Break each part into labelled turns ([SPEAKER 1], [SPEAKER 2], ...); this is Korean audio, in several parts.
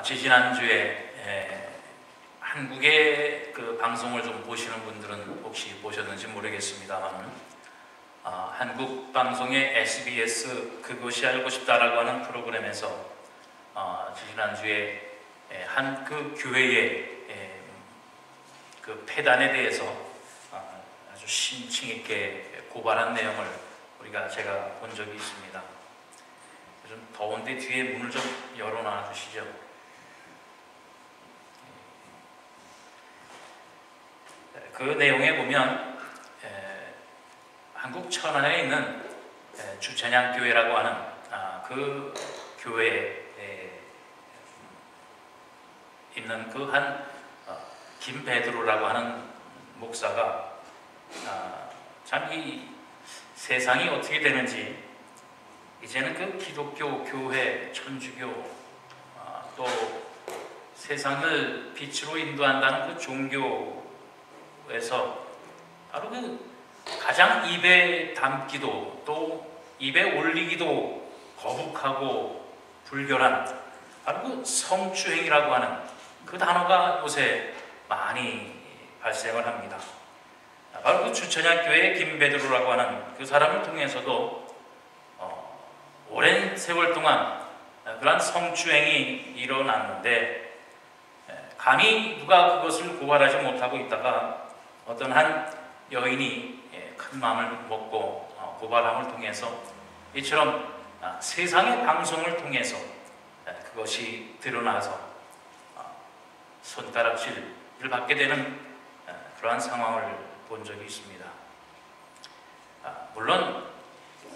[SPEAKER 1] 지지난주에 한국의 그 방송을 좀 보시는 분들은 혹시 보셨는지 모르겠습니다만, 한국 방송의 SBS 그것이 알고 싶다라고 하는 프로그램에서 지지난주에 한 그 교회의 그 폐단에 대해서 아주 심층 있게 고발한 내용을 제가 본 적이 있습니다. 좀 더운데 뒤에 문을 좀 열어놔 주시죠. 그 내용에 보면 한국 천안에 있는 주찬양교회라고 하는 그 교회에 있는 그 한 김베드로라고 하는 목사가 참 이 세상이 어떻게 되는지, 이제는 그 기독교, 교회, 천주교, 또 세상을 빛으로 인도한다는 그 종교에서 바로 그 가장 입에 담기도 또 입에 올리기도 거북하고 불결한 바로 그 성추행이라고 하는 그 단어가 요새 많이 발생을 합니다. 바로 그 주찬양교회의 김베드로라고 하는 그 사람을 통해서도 오랜 세월 동안 그러한 성추행이 일어났는데, 감히 누가 그것을 고발하지 못하고 있다가 어떤 한 여인이 큰 마음을 먹고 고발함을 통해서 이처럼 세상의 방송을 통해서 그것이 드러나서 손가락질을 받게 되는 그러한 상황을 본 적이 있습니다. 물론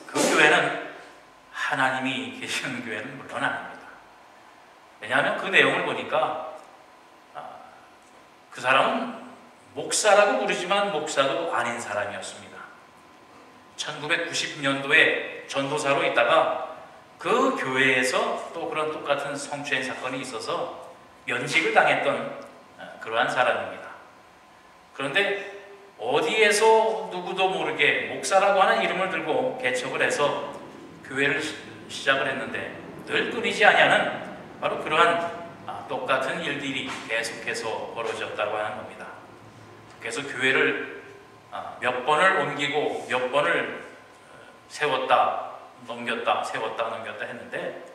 [SPEAKER 1] 그 교회는 하나님이 계시는 교회는 물론 아닙니다. 왜냐하면 그 내용을 보니까 그 사람은 목사라고 부르지만 목사도 아닌 사람이었습니다. 1990년도에 전도사로 있다가 그 교회에서 또 그런 똑같은 성추행 사건이 있어서 면직을 당했던 그러한 사람입니다. 그런데 어디에서 누구도 모르게 목사라고 하는 이름을 들고 개척을 해서 교회를 시작을 했는데 늘 끊이지 아니하는 바로 그러한 똑같은 일들이 계속해서 벌어졌다고 하는 겁니다. 그래서 교회를 몇 번을 옮기고 몇 번을 세웠다 넘겼다 세웠다 넘겼다 했는데,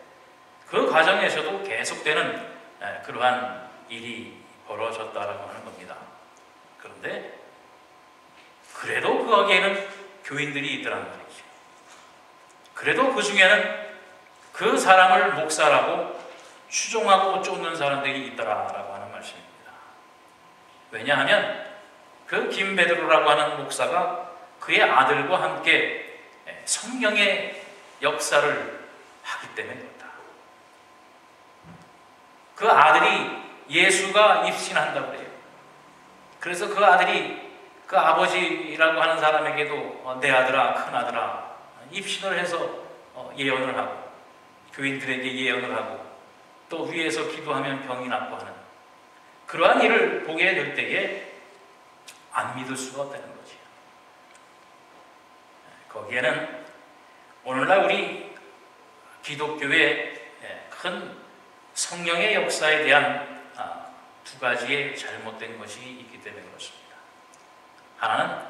[SPEAKER 1] 그 과정에서도 계속되는 그러한 일이 벌어졌다라고 하는 겁니다. 그런데 그래도 그 거기에는 교인들이 있더란 말이죠. 그래도 그 중에는 그 사람을 목사라고 추종하고 쫓는 사람들이 있더라라고 하는 말씀입니다. 왜냐하면 그 김베드로라고 하는 목사가 그의 아들과 함께 성령의 역사를 하기 때문에 그렇다. 그 아들이 예수가 입신한다고 그래요. 그래서 그 아들이 그 아버지라고 하는 사람에게도 내 아들아, 큰 아들아, 입신을 해서 예언을 하고 교인들에게 예언을 하고 또 위에서 기도하면 병이 낫고 하는 그러한 일을 보게 될 때에 안 믿을 수가 없다는 거지. 거기에는 오늘날 우리 기독교의 큰 성령의 역사에 대한 두 가지의 잘못된 것이 있기 때문에 그렇습니다. 하나는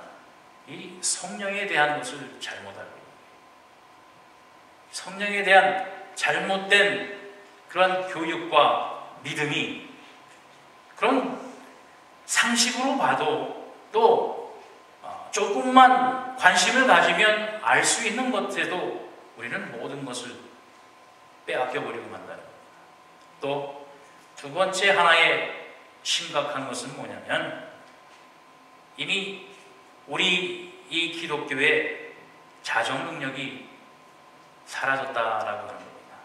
[SPEAKER 1] 이 성령에 대한 것을 잘못 알고 있는 거예요. 성령에 대한 잘못된 그런 교육과 믿음이 그런 상식으로 봐도 또 조금만 관심을 가지면 알 수 있는 것에도 우리는 모든 것을 빼앗겨 버리고 만다는 겁니다. 또 두 번째 하나의 심각한 것은 뭐냐면, 이미 우리 이 기독교의 자정 능력이 사라졌다라고 하는 겁니다.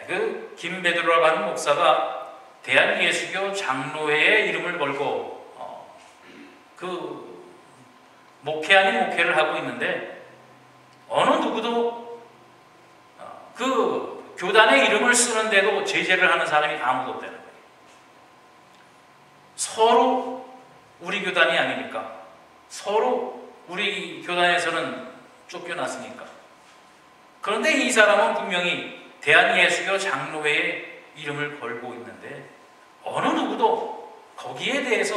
[SPEAKER 1] 그 김베드로라고 하는 목사가 대한예수교 장로회의 이름을 걸고 그 목회 아닌 목회를 하고 있는데, 어느 누구도 그 교단의 이름을 쓰는데도 제재를 하는 사람이 아무도 없다는 거예요. 서로 우리 교단이 아니니까, 서로 우리 교단에서는 쫓겨났으니까. 그런데 이 사람은 분명히 대한예수교 장로회의 이름을 걸고 있는데 어느 누구도 거기에 대해서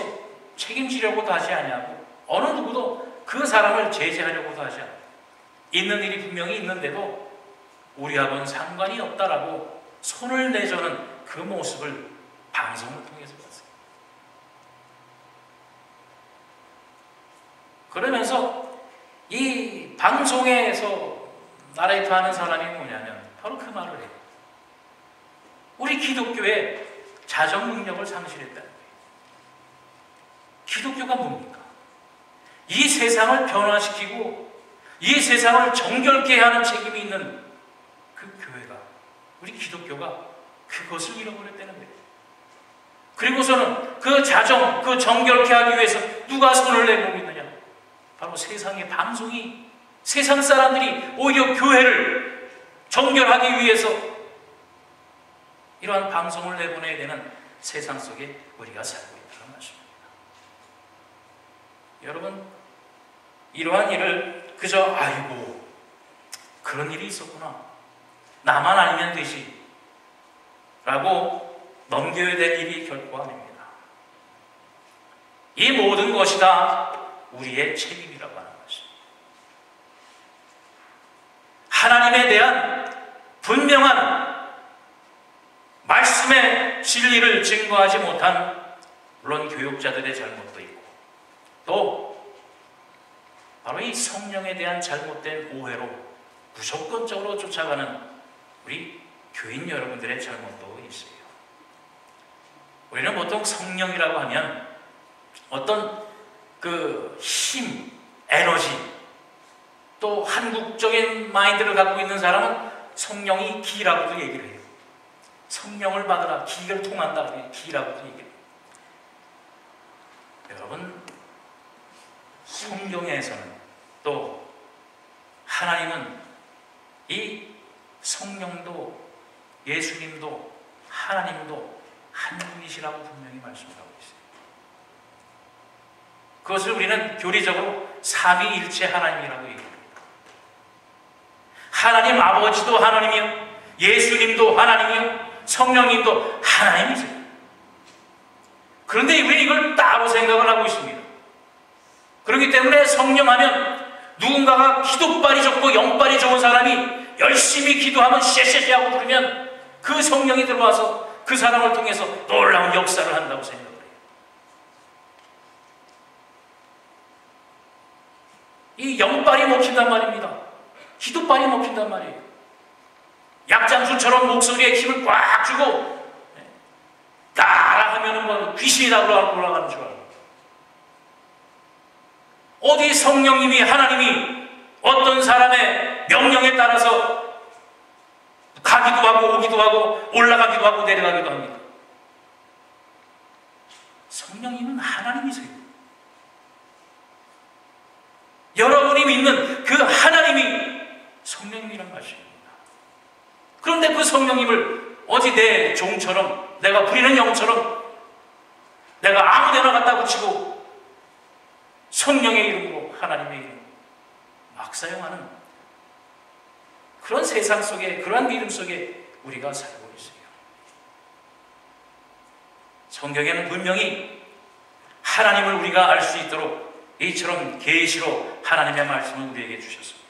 [SPEAKER 1] 책임지려고도 하지 않냐고, 어느 누구도 그 사람을 제재하려고도 하지 않고, 있는 일이 분명히 있는데도 우리하고는 상관이 없다라고 손을 내저는 그 모습을 방송을 통해서 봤어요. 그러면서 이 방송에서 나레이트하는 사람이 뭐냐면 바로 그 말을 해요. 우리 기독교의 자정 능력을 상실했다는 거예요. 기독교가 뭡니까? 이 세상을 변화시키고 이 세상을 정결케 하는 책임이 있는 그 교회가, 우리 기독교가 그것을 잃어버렸다는 거예요. 그리고서는 그 자정, 그 정결케 하기 위해서 누가 손을 내밀고 있느냐? 바로 세상의 방송이, 세상 사람들이 오히려 교회를 정결하기 위해서 이러한 방송을 내보내야 되는 세상 속에 우리가 살고 있다는 말씀입니다. 여러분, 이러한 일을 그저 아이고 그런 일이 있었구나, 나만 아니면 되지 라고 넘겨야 될 일이 결코 아닙니다. 이 모든 것이 다 우리의 책임이라고 하는 것입니다. 하나님에 대한 분명한 말씀의 진리를 증거하지 못한, 물론 교육자들의 잘못도 있고, 또 바로 이 성령에 대한 잘못된 오해로 무조건적으로 쫓아가는 우리 교인 여러분들의 잘못도 있어요. 우리는 보통 성령이라고 하면 어떤 그 힘, 에너지, 또 한국적인 마인드를 갖고 있는 사람은 성령이 기라고도 얘기를 해요. 성령을 받으라, 기를 통한다, 기라고도 얘기해요. 여러분, 성경에서는 또 하나님은 이 성령도 예수님도 하나님도 한 분이시라고 분명히 말씀하고 있어요. 그것을 우리는 교리적으로 삼위일체 하나님이라고 얘기합니다. 하나님 아버지도 하나님이요, 예수님도 하나님이요, 성령님도 하나님이세요. 그런데 우리는 이걸 따로 생각을 하고 있습니다. 그렇기 때문에 성령하면 누군가가 기도빨이 좋고 영빨이 좋은 사람이 열심히 기도하면 쎄쎄쎄 하고 부르면 그 성령이 들어와서 그 사람을 통해서 놀라운 역사를 한다고 생각을 해요. 이 영빨이 먹힌단 말입니다. 기도빨이 먹힌단 말이에요. 약장수처럼 목소리에 힘을 꽉 주고 따라 하면은 뭐 귀신이 다 올라가는 줄 알아요. 어디 성령님이, 하나님이 어떤 사람의 명령에 따라서 가기도 하고 오기도 하고 올라가기도 하고 내려가기도 합니다. 성령님은 하나님이세요. 여러분이 믿는 그 하나님이 성령님이란 말씀입니다. 그런데 그 성령님을 어디 내 종처럼, 내가 부리는 영처럼 내가 아무데나 갖다 붙이고 성령의 이름으로, 하나님의 이름으로 막 사용하는 그런 세상 속에, 그런 믿음 속에 우리가 살고 있어요. 성경에는 분명히 하나님을 우리가 알 수 있도록 이처럼 계시로 하나님의 말씀을 우리에게 주셨습니다.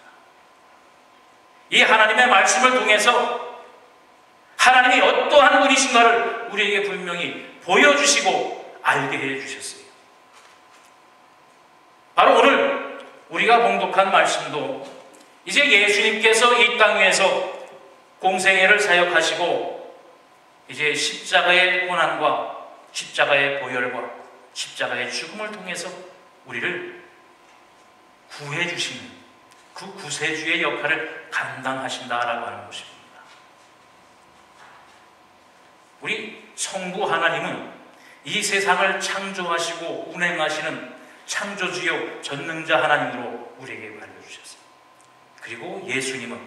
[SPEAKER 1] 이 하나님의 말씀을 통해서 하나님이 어떠한 분이신가를 우리에게 분명히 보여주시고 알게 해주셨어요. 바로 오늘 우리가 봉독한 말씀도 이제 예수님께서 이 땅 위에서 공생애를 사역하시고 이제 십자가의 고난과 십자가의 보혈과 십자가의 죽음을 통해서 우리를 구해주시는 그 구세주의 역할을 감당하신다라고 하는 것입니다. 우리 성부 하나님은 이 세상을 창조하시고 운행하시는 창조주요 전능자 하나님으로 우리에게 알려주셨어요. 그리고 예수님은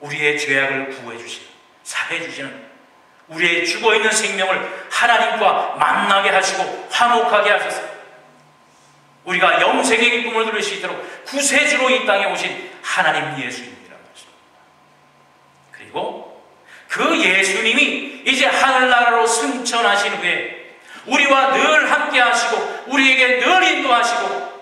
[SPEAKER 1] 우리의 죄악을 구해주시는, 사해주시는, 우리의 죽어있는 생명을 하나님과 만나게 하시고 화목하게 하셔서 우리가 영생의 기쁨을 누릴 수 있도록 구세주로 이 땅에 오신 하나님 예수님이라고 하십니다. 그리고 그 예수님이 이제 하늘나라로 승천하신 후에 우리와 늘 함께 하시고 우리에게 늘 인도하시고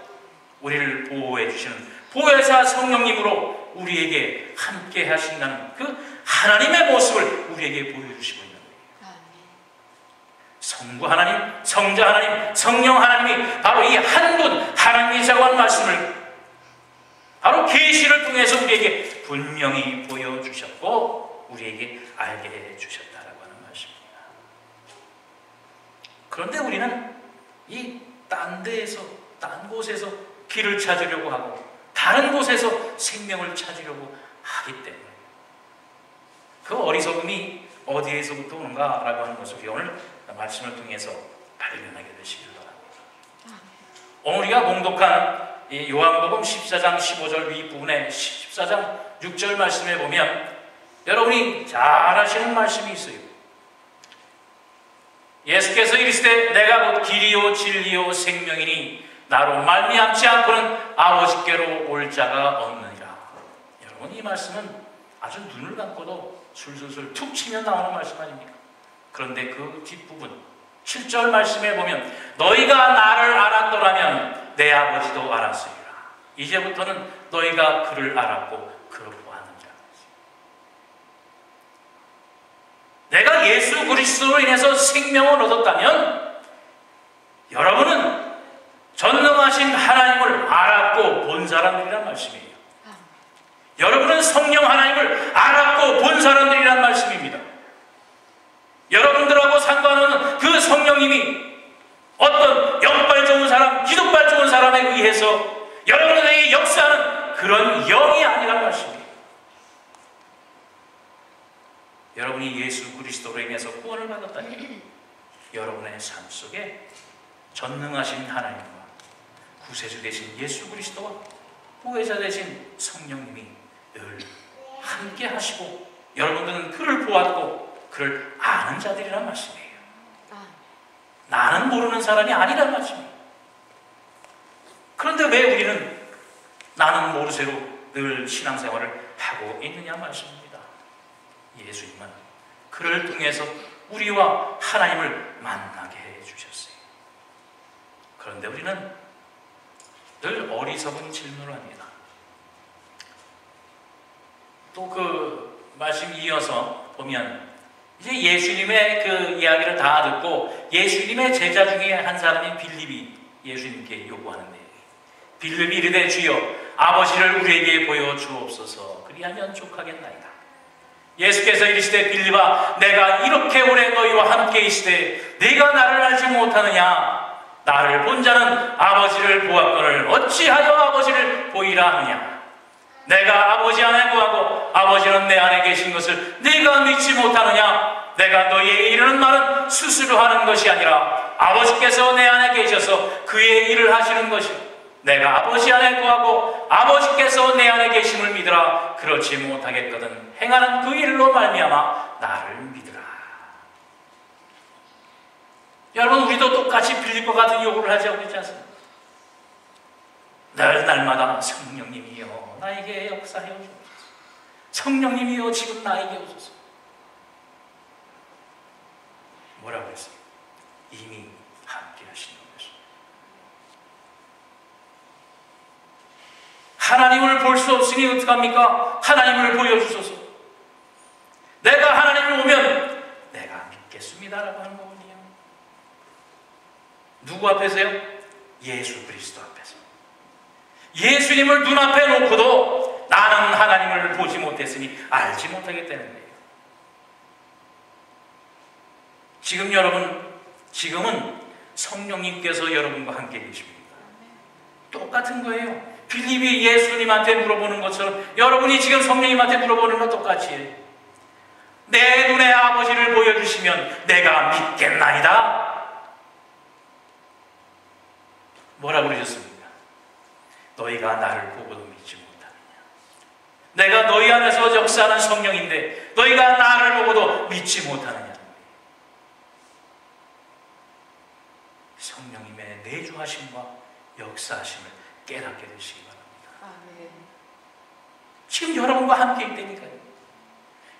[SPEAKER 1] 우리를 보호해 주시는 보혜사 성령님으로 우리에게 함께 하신다는 그 하나님의 모습을 우리에게 보여주시고 있는 거예요. 성부 하나님, 성자 하나님, 성령 하나님이 바로 이 한 분 하나님이시라고 하는 말씀을 바로 계시를 통해서 우리에게 분명히 보여주셨고 우리에게 알게 해주셨다라고 하는 말씀입니다. 그런데 우리는 이 딴 데에서, 딴 곳에서 길을 찾으려고 하고 다른 곳에서 생명을 찾으려고 하기 때문에 그 어리석음이 어디에서부터 오는가라고 하는 것을 오늘 말씀을 통해서 발견하게 되시길 바랍니다. 오늘 우리가 봉독한 요한복음 14장 15절 윗부분에 14장 6절 말씀에 보면 여러분이 잘 아시는 말씀이 있어요. 예수께서 이르시되 내가 곧 길이요 진리요 생명이니 나로 말미암지 않고는 아버지께로 올 자가 없느니라. 여러분 이 말씀은 아주 눈을 감고도 술술술 툭 치면 나오는 말씀 아닙니까? 그런데 그 뒷부분 7절 말씀에 보면 너희가 나를 알았더라면 내 아버지도 알았으리라. 이제부터는 너희가 그를 알았고 그를 보았느니라. 내가 예수 그리스도로 인해서 생명을 얻었다면 여러분은 전능하신 하나님을 알았고 본 사람들이란 말씀이에요. 여러분은 성령 하나님을 알았고 본 사람들이란 말씀입니다. 여러분들하고 상관없는 그 성령님이 어떤 영발 좋은 사람, 기독발 좋은 사람에 의해서 여러분에게 역사하는 그런 영이 아니란 말씀이에요. 여러분이 예수 그리스도로 인해서 구원을 받았다니 여러분의 삶 속에 전능하신 하나님과 구세주 되신 예수 그리스도와 보혜자 되신 성령님이 늘 함께 하시고 여러분들은 그를 보았고 그를 아는 자들이란 말씀이에요. 나는 모르는 사람이 아니란 말씀이에요. 그런데 왜 우리는 나는 모르쇠로 늘 신앙생활을 하고 있느냐 말씀입니다. 예수님은 그를 통해서 우리와 하나님을 만나게 해주셨어요. 그런데 우리는 늘 어리석은 질문을 합니다. 또 그 말씀 이어서 보면 이제 예수님의 그 이야기를 다 듣고 예수님의 제자 중에 한 사람인 빌립이 예수님께 요구하는 내용. 빌립이 이르되 주여 아버지를 우리에게 보여 주옵소서 그리하면 족하겠나이다. 예수께서 이르시되 빌립아 내가 이렇게 오래 너희와 함께 있으되 네가 나를 알지 못하느냐. 나를 본 자는 아버지를 보았거늘 어찌하여 아버지를 보이라 하느냐. 내가 아버지 안에 거하고 아버지는 내 안에 계신 것을 네가 믿지 못하느냐. 내가 너희에게 이르는 말은 스스로 하는 것이 아니라 아버지께서 내 안에 계셔서 그의 일을 하시는 것이요 내가 아버지 안에 거하고 아버지께서 내 안에 계심을 믿으라. 그렇지 못하겠거든 행하는 그 일로 말미암아 나를 믿으라. 여러분 우리도 똑같이 빌립과 같은 요구를 하지 않고 있지 않습니까? 늘 날마다 성령님이여 나에게 역사해 오소서. 성령님이여 지금 나에게 오소서. 뭐라고 했어요? 이미 함께 하시는 것입니다. 하나님을 볼 수 없으니 어떡합니까? 하나님을 보여주소서. 내가 하나님을 보면 내가 믿겠습니다라고 하는 거거든요. 누구 앞에서요? 예수 그리스도 앞에서. 예수님을 눈앞에 놓고도 나는 하나님을 보지 못했으니 알지 못하겠다는 거예요. 지금 여러분, 지금은 성령님께서 여러분과 함께 계십니다. 똑같은 거예요. 빌립이 예수님한테 물어보는 것처럼 여러분이 지금 성령님한테 물어보는 건 똑같이 해요. 내 눈에 아버지를 보여주시면 내가 믿겠나이다. 뭐라고 그러셨습니까? 너희가 나를 보고도 믿지 못하느냐. 내가 너희 안에서 역사하는 성령인데 너희가 나를 보고도 믿지 못하느냐. 성령님의 내주하심과 역사하심을 깨닫게 되시기 바랍니다. 지금 여러분과 함께 있다니까요.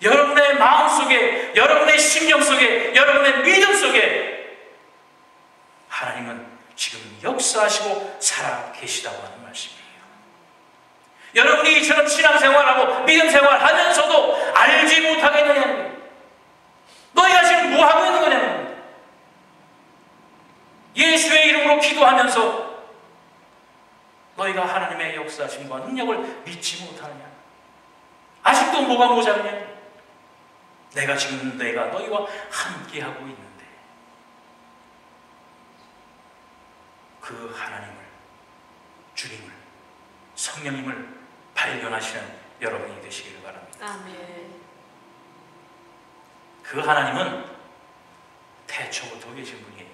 [SPEAKER 1] 여러분의 마음속에 속에, 여러분의 심령 속에, 여러분의 믿음 속에 하나님은 지금 역사하시고 살아 계시다고 하는 말씀이에요. 여러분이 이처럼 신앙생활하고 믿음생활하면서도 알지 못하겠느냐는 거예요. 너희가 지금 뭐하고 있는 거냐는 거예요. 예수의 이름으로 기도하면서 너희가 하나님의 역사하심과 능력을 믿지 못하느냐? 아직도 뭐가 모자르냐? 내가 너희와 함께하고 있는데 그 하나님을, 주님을, 성령님을 발견하시는 여러분이 되시기를 바랍니다.
[SPEAKER 2] 아멘.
[SPEAKER 1] 그 하나님은 태초부터 계신 분이에요.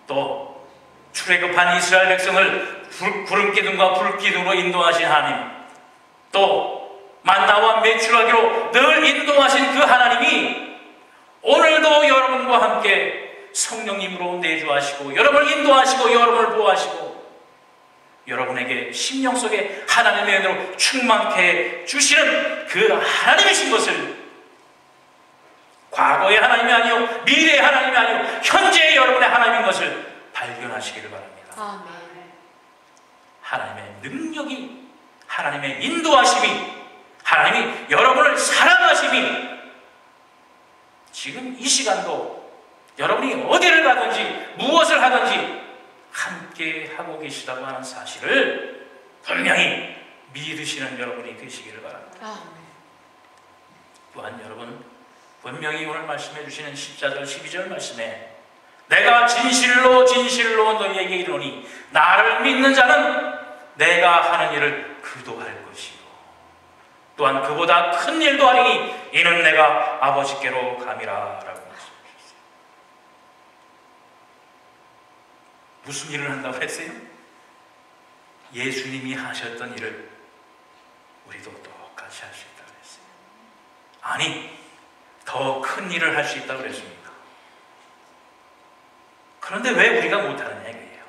[SPEAKER 1] 또 출애굽한 이스라엘 백성을 구름기둥과 불기둥으로 인도하신 하나님, 또 만나와 메추라기로 늘 인도하신 그 하나님이 오늘도 여러분과 함께 성령님으로 내주하시고 여러분을 인도하시고 여러분을 보호하시고 여러분에게 심령 속에 하나님의 은혜로 충만케 주시는 그 하나님이신 것을, 과거의 하나님이 아니요 미래의 하나님이 아니요 현재의 여러분의 하나님인 것을 발견하시기를 바랍니다.
[SPEAKER 2] 아멘.
[SPEAKER 1] 하나님의 능력이, 하나님의 인도하심이, 하나님이 여러분을 사랑하심이 지금 이 시간도 여러분이 어디를 가든지 무엇을 하든지 함께 하고 계시다고 하는 사실을 분명히 믿으시는 여러분이 되시기를 바랍니다. 또한 여러분, 분명히 오늘 말씀해 주시는 14절 12절 말씀에 내가 진실로 진실로 너희에게 이르노니 나를 믿는 자는 내가 하는 일을 그도 할 것이요 또한 그보다 큰 일도 하리니 이는 내가 아버지께로 감이라 라고 말씀하셨어요. 무슨 일을 한다고 했어요? 예수님이 하셨던 일을 우리도 똑같이 할 수 있다고 했어요. 아니, 더 큰 일을 할 수 있다고 그랬습니다. 그런데 왜 우리가 못하느냐 이거예요.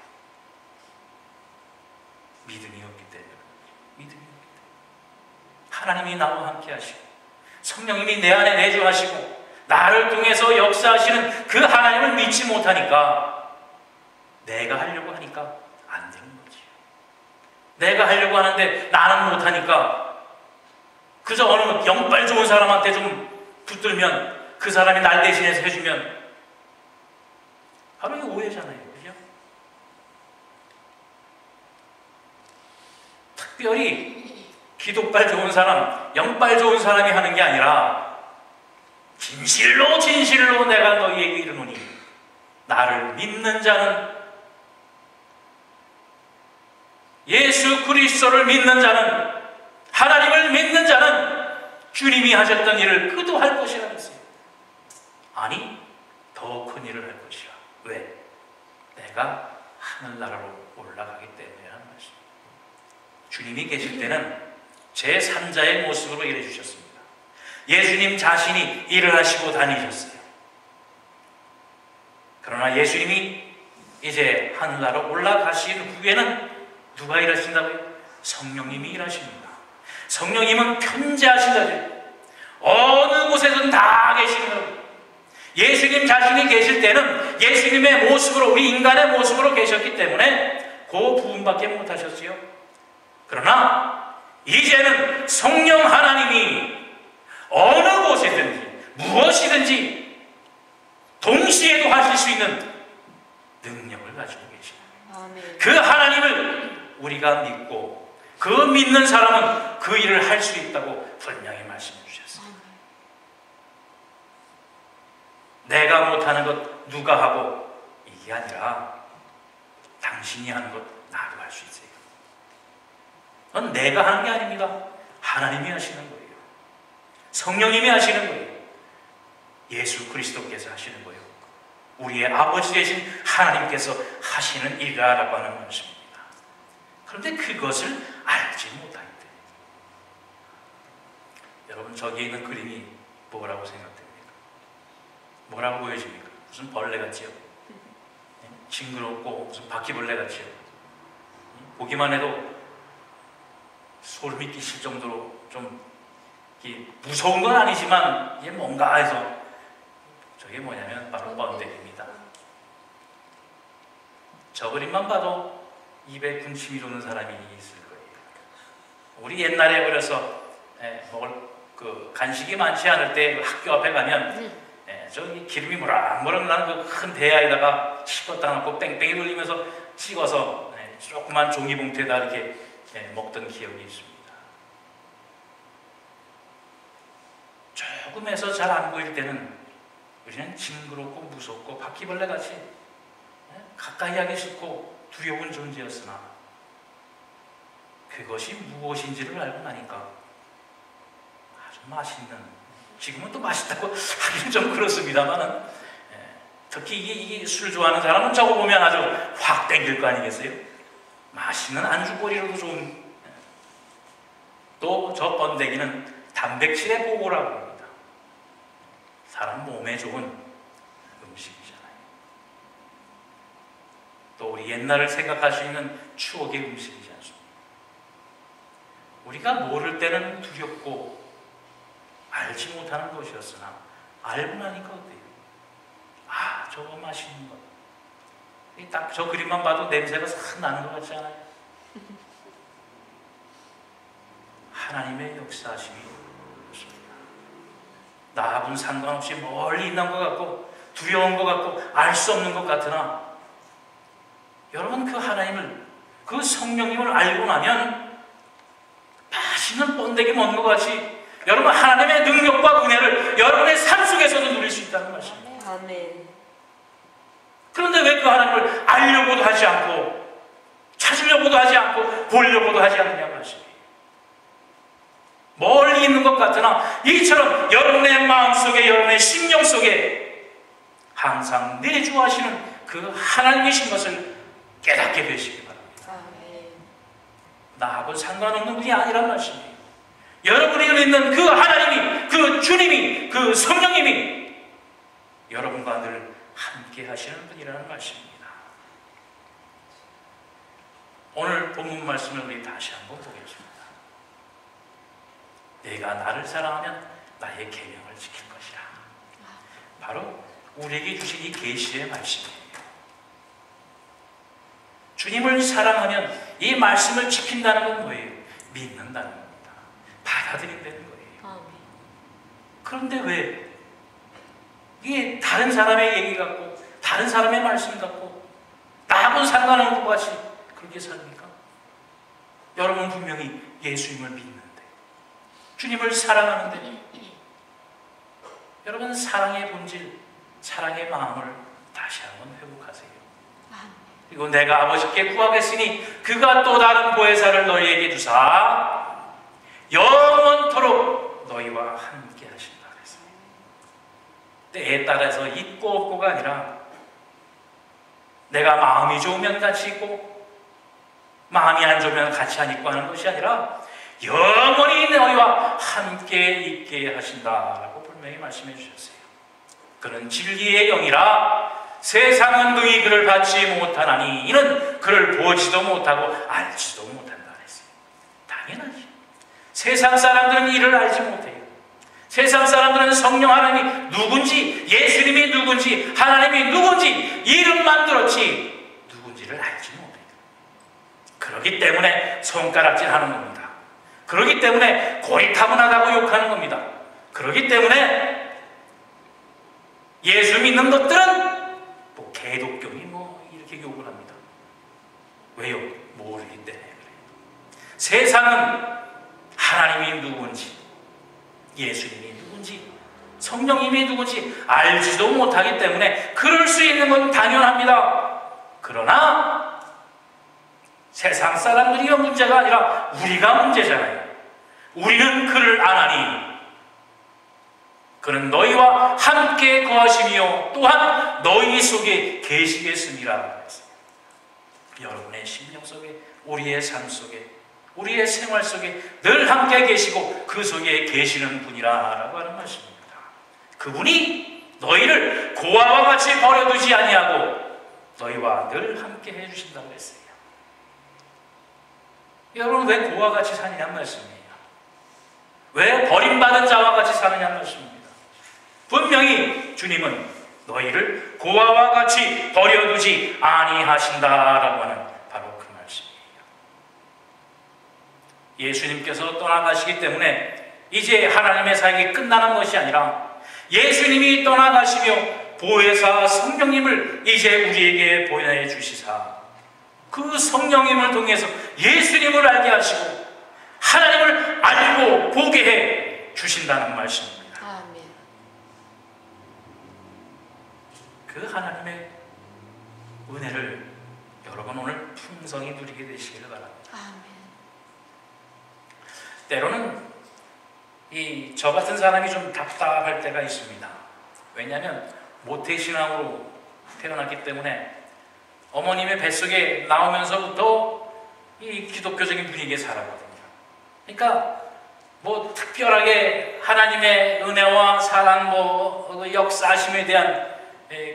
[SPEAKER 1] 믿음이 없기 때문에. 믿음이 없기 때문에. 하나님이 나와 함께 하시고 성령님이 내 안에 내주하시고 나를 통해서 역사하시는 그 하나님을 믿지 못하니까 내가 하려고 하니까 안 되는 거지. 내가 하려고 하는데 나는 못하니까 그저 어느 영빨 좋은 사람한테 좀 붙들면 그 사람이 날 대신해서 해주면 바로 이게 오해잖아요. 그죠? 특별히 기도빨 좋은 사람, 영빨 좋은 사람이 하는 게 아니라 진실로 진실로 내가 너희에게 이르노니 나를 믿는 자는, 예수 그리스도를 믿는 자는, 하나님을 믿는 자는 주님이 하셨던 일을 그도 할 것이라 했어요. 아니, 더 큰 일을 할 것이라. 왜? 내가 하늘나라로 올라가기 때문에 하는 말씀. 주님이 계실 때는 제3자의 모습으로 일해 주셨습니다. 예수님 자신이 일을 하시고 다니셨어요. 그러나 예수님이 이제 하늘나라로 올라가신 후에는 누가 일하신다고요? 성령님이 일하십니다. 성령님은 편재하신다고요. 어느 곳에든 다 계시는 거예요. 예수님 자신이 계실 때는 예수님의 모습으로, 우리 인간의 모습으로 계셨기 때문에 그 부분밖에 못하셨어요. 그러나 이제는 성령 하나님이 어느 곳이든지 무엇이든지 동시에도 하실 수 있는 능력을 가지고 계십니다. 그 하나님을 우리가 믿고 그 믿는 사람은 그 일을 할 수 있다고 분명히 말씀해 주셨어요. 내가 못하는 것 누가 하고 이게 아니라 당신이 하는 것 나도 할 수 있어요. 그건 내가 하는 게 아닙니다. 하나님이 하시는 거예요. 성령님이 하시는 거예요. 예수 그리스도께서 하시는 거예요. 우리의 아버지 되신 하나님께서 하시는 일이라고 하는 말씀입니다. 그런데 그것을 알지 못할 때, 여러분 저기에 있는 그림이 뭐라고 생각됩니까? 뭐라고 보여집니까? 무슨 벌레 같지요? 징그럽고 무슨 바퀴벌레 같지요? 보기만 해도 소름이 끼칠 정도로 좀 무서운 건 아니지만 이게 뭔가 해서 저게 뭐냐면 바로 번데기입니다. 저 그림만 봐도 입에 군침이 도는 사람이 있을 거예요. 우리 옛날에 그래서 먹을 그 간식이 많지 않을 때 학교 앞에 가면 저기 기름이 모락모락 나는 그 큰 대야에다가 식었다 놓고 뺑뺑이 돌리면서 찍어서 조그만 종이봉투에다 이렇게 먹던 기억이 있습니다. 조금해서 잘 안 보일 때는 우리는 징그럽고 무섭고 바퀴벌레 같이 가까이 하기 싫고 두려운 존재였으나 그것이 무엇인지를 알고 나니까 아주 맛있는, 지금은 또 맛있다고 하긴 좀 그렇습니다만은 특히 이게 술 좋아하는 사람은 저거 보면 아주 확 땡길 거 아니겠어요? 맛있는 안주거리로도 좋은. 또 저 번데기는 단백질의 보고라고 합니다. 사람 몸에 좋은 음식이잖아요. 또 우리 옛날을 생각할 수 있는 추억의 음식이지 않습니까? 우리가 모를 때는 두렵고 알지 못하는 것이었으나 알고 나니까 어때요? 아, 저거 맛있는 것. 딱 저 그림만 봐도 냄새가 싹 나는 것 같지 않아요? 하나님의 역사하심이 그렇습니다. 나하고는 상관없이 멀리 있는 것 같고 두려운 것 같고 알 수 없는 것 같으나 여러분 그 하나님을, 그 성령님을 알고 나면 맛있는 번데기 먹는 것 같이 여러분 하나님의 능력과 은혜를 여러분의 삶 속에서도 누릴 수 있다는 말씀입니다.
[SPEAKER 2] 아멘.
[SPEAKER 1] 그런데 왜 그 하나님을 알려고도 하지 않고 찾으려고도 하지 않고 보려고도 하지 않느냐 말씀이에요. 멀리 있는 것 같으나 이처럼 여러분의 마음속에, 여러분의 심령 속에 항상 내주하시는 그 하나님이신 것을 깨닫게 되시기 바랍니다.
[SPEAKER 2] 아멘.
[SPEAKER 1] 나하고 상관없는 분이 아니란 말씀이에요. 여러분이 믿는 그 하나님이, 그 주님이, 그 성령님이 여러분과 늘 함께 하시는 분이라는 말씀입니다. 오늘 본문 말씀을 우리 다시 한번 보겠습니다. 내가 나를 사랑하면 나의 계명을 지킬 것이라. 바로 우리에게 주신 이 계시의 말씀이에요. 주님을 사랑하면 이 말씀을 지킨다는 건 뭐예요? 믿는다는 겁니다. 받아들인다는 거예요. 그런데 왜 이게 다른 사람의 얘기 같고 다른 사람의 말씀 같고 나하고는 상관없는 것 같이 그렇게 삽니까? 여러분 분명히 예수님을 믿는데, 주님을 사랑하는데, 여러분 사랑의 본질, 사랑의 마음을 다시 한번 회복하세요. 그리고 내가 아버지께 구하겠으니 그가 또 다른 보혜사를 너희에게 주사 영원토록 너희와 함께 하신다 그랬어요. 때에 따라서 있고 없고가 아니라 내가 마음이 좋으면 같이 있고 마음이 안 좋으면 같이 안 있고 하는 것이 아니라 영원히 너희와 함께 있게 하신다라고 분명히 말씀해 주셨어요. 그는 진리의 영이라 세상은 능히 그를 받지 못하나니 이는 그를 보지도 못하고 알지도 못한다 그랬어요. 당연하지. 세상 사람들은 이를 알지 못해요. 세상 사람들은 성령 하나님이 누군지, 예수님이 누군지, 하나님이 누군지 이름만 들었지 누군지를 알지 못해요. 그렇기 때문에 손가락질하는 겁니다. 그렇기 때문에 고리타분하다고 욕하는 겁니다. 그렇기 때문에 예수 믿는 것들은 뭐 개독교니 뭐 이렇게 욕을 합니다. 왜요? 모르기 때문에 그래요. 세상은 하나님이 누군지, 예수님이 누군지, 성령님이 누군지 알지도 못하기 때문에 그럴 수 있는 건 당연합니다. 그러나 세상 사람들이 문제가 아니라 우리가 문제잖아요. 우리는 그를 아나니 그는 너희와 함께 거하시며 또한 너희 속에 계시겠습니다. 여러분의 심령 속에, 우리의 삶 속에, 우리의 생활 속에 늘 함께 계시고 그 속에 계시는 분이라고 하는 말씀입니다. 그분이 너희를 고아와 같이 버려두지 아니하고 너희와 늘 함께 해주신다고 했어요. 여러분 왜 고아같이 사느냐는 말씀이에요. 왜 버림받은 자와 같이 사느냐 말씀입니다. 분명히 주님은 너희를 고아와 같이 버려두지 아니하신다라고 하는 바로 그 말씀이에요. 예수님께서 떠나가시기 때문에 이제 하나님의 사역이 끝나는 것이 아니라 예수님이 떠나가시며 보혜사 성령님을 이제 우리에게 보내주시사 그 성령님을 통해서 예수님을 알게 하시고 하나님을 알고 보게 해 주신다는 말씀입니다.
[SPEAKER 2] 아멘.
[SPEAKER 1] 그 하나님의 은혜를 여러분 오늘 풍성히 누리게 되시기를 바랍니다.
[SPEAKER 2] 아멘.
[SPEAKER 1] 때로는 저 같은 사람이 좀 답답할 때가 있습니다. 왜냐하면 모태신앙으로 태어났기 때문에 어머님의 뱃속에 나오면서부터 이 기독교적인 분위기에 살았거든요. 그러니까 뭐 특별하게 하나님의 은혜와 사랑, 역사하심에 대한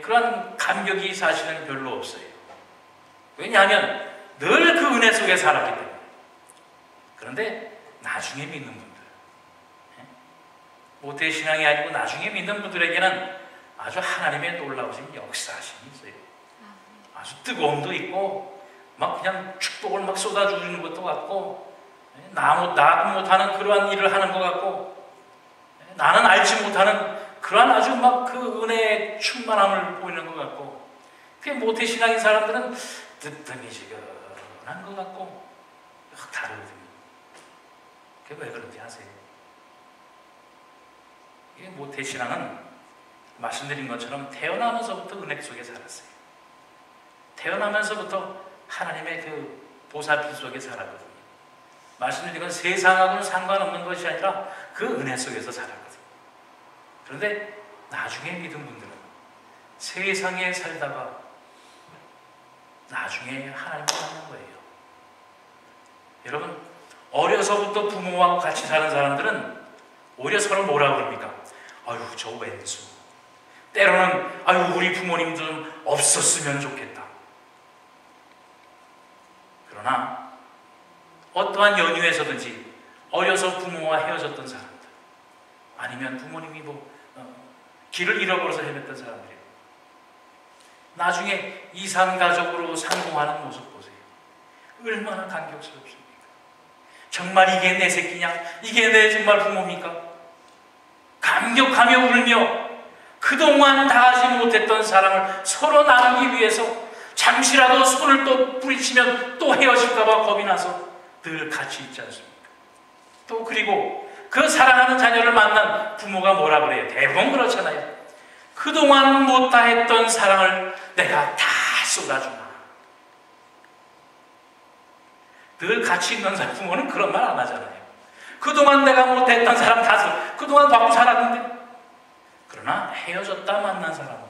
[SPEAKER 1] 그런 감격이 사실은 별로 없어요. 왜냐하면 늘 그 은혜 속에 살았기 때문에. 그런데 나중에 믿는 분들, 모태신앙이 아니고 나중에 믿는 분들에게는 아주 하나님의 놀라우신 역사하심이 있어요. 아주 뜨거움도 있고 막 그냥 축복을 막 쏟아주는 것도 같고 나도 못하는 그러한 일을 하는 것 같고 나는 알지 못하는 그러한 아주 막 그 은혜의 충만함을 보이는 것 같고 그게 모태신앙인 사람들은 뜨뜻미지근한 것 같고 확 다르거든요. 그게 왜 그런지 아세요? 이게 모태신앙은 말씀드린 것처럼 태어나면서부터 은혜 속에 살았어요. 태어나면서부터 하나님의 그 보살핌 속에 살았거든요. 말씀드린 건 세상하고는 상관없는 것이 아니라 그 은혜 속에서 살았거든요. 그런데 나중에 믿은 분들은 세상에 살다가 나중에 하나님을 만난 거예요. 여러분, 어려서부터 부모하고 같이 사는 사람들은 오히려 서로 뭐라 그럽니까? 아유, 저 왼수. 때로는 아유, 우리 부모님 좀 없었으면 좋겠다. 그러나 어떠한 연유에서든지 어려서 부모와 헤어졌던 사람들, 아니면 부모님이 길을 잃어버려서 헤맸던 사람들이에요. 나중에 이산가족으로 성공하는 모습 보세요. 얼마나 감격스럽습니까? 정말 이게 내 새끼냐? 이게 내 정말 부모입니까? 감격하며 울며 그동안 다하지 못했던 사랑을 서로 나누기 위해서 잠시라도 손을 또 부딪히면 또 헤어질까봐 겁이 나서 늘 같이 있지 않습니까? 또 그리고 그 사랑하는 자녀를 만난 부모가 뭐라 그래요? 대부분 그렇잖아요. 그동안 못다했던 사랑을 내가 다 쏟아주마. 늘 같이 있는 사람 부모는 그런 말 안 하잖아요. 그동안 내가 못했던 사람 다 그동안 받고 살았는데. 그러나 헤어졌다 만난 사람은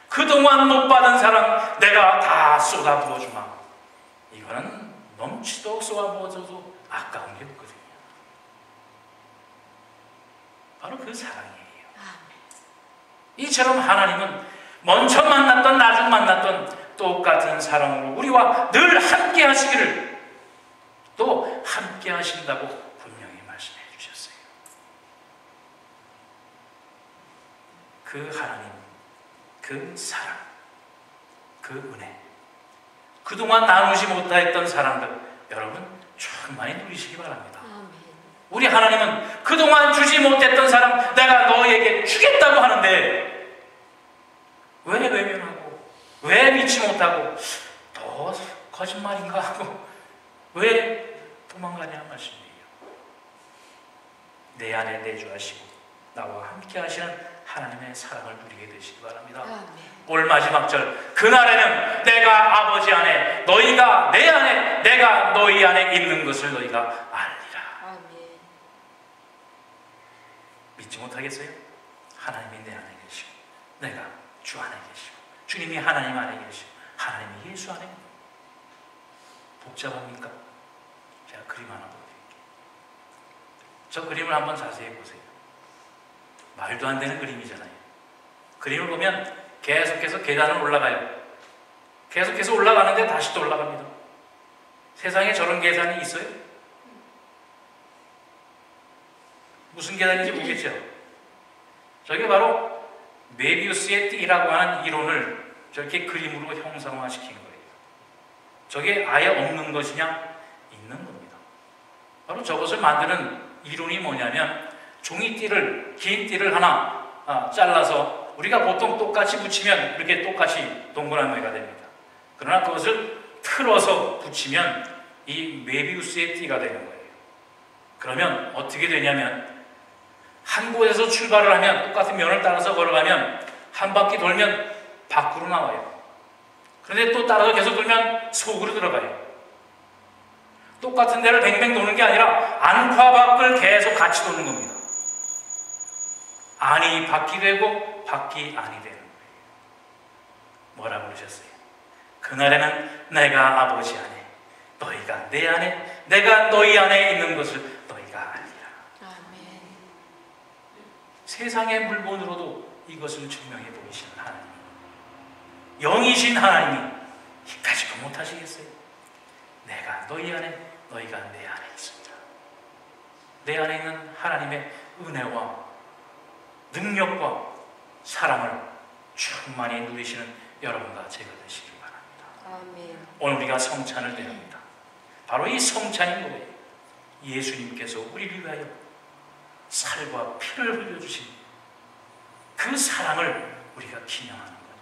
[SPEAKER 1] 그동안 못 받은 사랑 내가 다 쏟아부어주마. 이거는 넘치도록 쏟아부어줘도 아까운 게 없거든요. 바로 그 사랑이에요. 이처럼 하나님은 먼저 만났던 나중 만났던 똑같은 사랑으로 우리와 늘 함께 하시기를 또 함께 하신다고 분명히 말씀해 주셨어요. 그 하나님, 그 사랑, 그 은혜, 그동안 나누지 못했던 사랑들 여러분 충만히 누리시기 바랍니다. 우리 하나님은 그동안 주지 못했던 사랑 내가 너에게 주겠다고 하는데 왜 외면하고 왜 믿지 못하고 또 거짓말인가 하고 왜 도망가냐 말씀이에요. 내 안에 내주하시고 나와 함께 하시는 하나님의 사랑을 누리게 되시기 바랍니다. 올 마지막 절 그날에는 내가 아버지 안에 너희가 내 안에 내가 너희 안에 있는 것을 너희가 알리라. 믿지 못하겠어요? 하나님이 내 안에 계시고 내가 주 안에 계시고 주님이 하나님 안에 계시고 하나님이 예수 안에 계시고 복잡합니까? 제가 그림 하나 보여드릴게요. 저 그림을 한번 자세히 보세요. 말도 안 되는 그림이잖아요. 그림을 보면 계속해서 계단을 올라가요. 계속해서 올라가는데 다시 또 올라갑니다. 세상에 저런 계단이 있어요? 무슨 계단인지 모르겠죠? 저게 바로 메비우스의 띠라고 하는 이론을 저렇게 그림으로 형상화시킨 거예요. 저게 아예 없는 것이냐? 있는 겁니다. 바로 저것을 만드는 이론이 뭐냐면 종이띠를, 긴 띠를 하나 잘라서 우리가 보통 똑같이 붙이면 이렇게 똑같이 동그란 모양이 됩니다. 그러나 그것을 틀어서 붙이면 이 메비우스의 띠가 되는 거예요. 그러면 어떻게 되냐면 한 곳에서 출발을 하면 똑같은 면을 따라서 걸어가면 한 바퀴 돌면 밖으로 나와요. 그런데 또 따라서 계속 돌면 속으로 들어가요. 똑같은 데를 뱅뱅 도는 게 아니라 안과 밖을 계속 같이 도는 겁니다. 안이 밖이 되고 밖이 안이 되는 거예요. 뭐라고 그러셨어요? 그날에는 내가 아버지 안에, 너희가 내 안에, 내가 너희 안에 있는 것을 너희가 알리라.
[SPEAKER 2] 아멘.
[SPEAKER 1] 세상의 물건으로도 이것을 증명해 보이시는 하나님, 영이신 하나님이 가지고 못하시겠어요? 내가 너희 안에, 너희가 내 안에 있습니다. 내 안에 있는 하나님의 은혜와 능력과 사랑을 충만히 누리시는 여러분과 제가 되시길 바랍니다.
[SPEAKER 2] 아멘.
[SPEAKER 1] 오늘 우리가 성찬을 대합니다. 바로 이 성찬이 뭐예요? 예수님께서 우리를 위하여 살과 피를 흘려주신 그 사랑을 우리가 기념하는 거예요.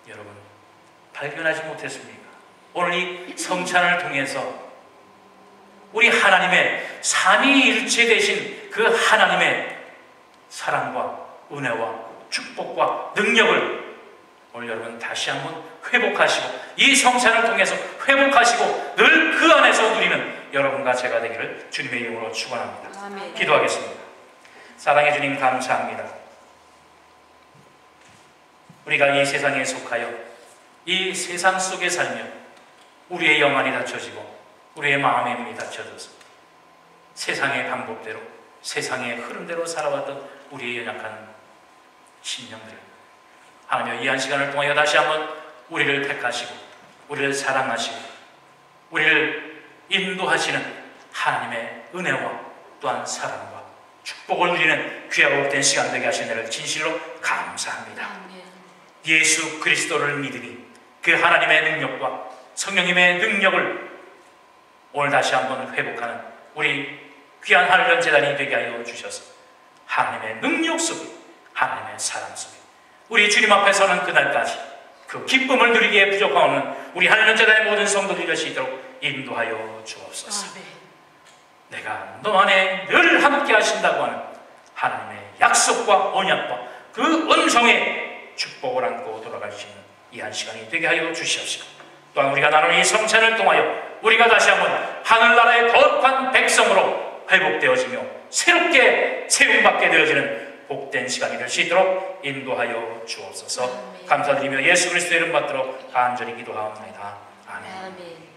[SPEAKER 1] 여러분, 발견하지 못했습니까? 오늘 이 성찬을 통해서 우리 하나님의 삼위일체 되신 그 하나님의 사랑과 은혜와 축복과 능력을 오늘 여러분 다시 한번 회복하시고 이 성찬을 통해서 회복하시고 늘 그 안에서 누리는 여러분과 제가 되기를 주님의 이름으로 축원합니다.
[SPEAKER 2] 아멘.
[SPEAKER 1] 기도하겠습니다. 사랑해 주님 감사합니다. 우리가 이 세상에 속하여 이 세상 속에 살며 우리의 영안이 닫혀지고 우리의 마음의 문이 닫혀져서 세상의 방법대로 세상의 흐름대로 살아왔던 우리의 연약한 심령들, 하나님 이 한 시간을 통하여 다시 한번 우리를 택하시고 우리를 사랑하시고 우리를 인도하시는 하나님의 은혜와 또한 사랑과 축복을 누리는 귀하고 복된 시간 되게 하신 은혜를 진실로 감사합니다.
[SPEAKER 2] 아멘.
[SPEAKER 1] 예수 그리스도를 믿으니 그 하나님의 능력과 성령님의 능력을 오늘 다시 한번 회복하는 우리 귀한 한련 재단이 되게 하여 주셔서 하나님의 능력 속에 하나님의 사랑 속에 우리 주님 앞에 서는 그날까지 그 기쁨을 누리기에 부족하오는 우리 한련 재단의 모든 성도들이 될 수 있도록 인도하여 주옵소서.
[SPEAKER 2] 아멘.
[SPEAKER 1] 내가 너 안에 늘 함께 하신다고 하는 하나님의 약속과 언약과 그 은성의 축복을 안고 돌아갈 수 있는 이 한 시간이 되게 하여 주시옵시고 또한 우리가 나눈 이 성찬을 통하여 우리가 다시 한번 하늘나라의 거룩한 백성으로 회복되어지며 새롭게 세움받게 되어지는 복된 시간이 될 수 있도록 인도하여 주옵소서. 감사드리며 예수 그리스도의 이름 받들어 간절히 기도하옵나이다. 아멘.
[SPEAKER 2] 아멘.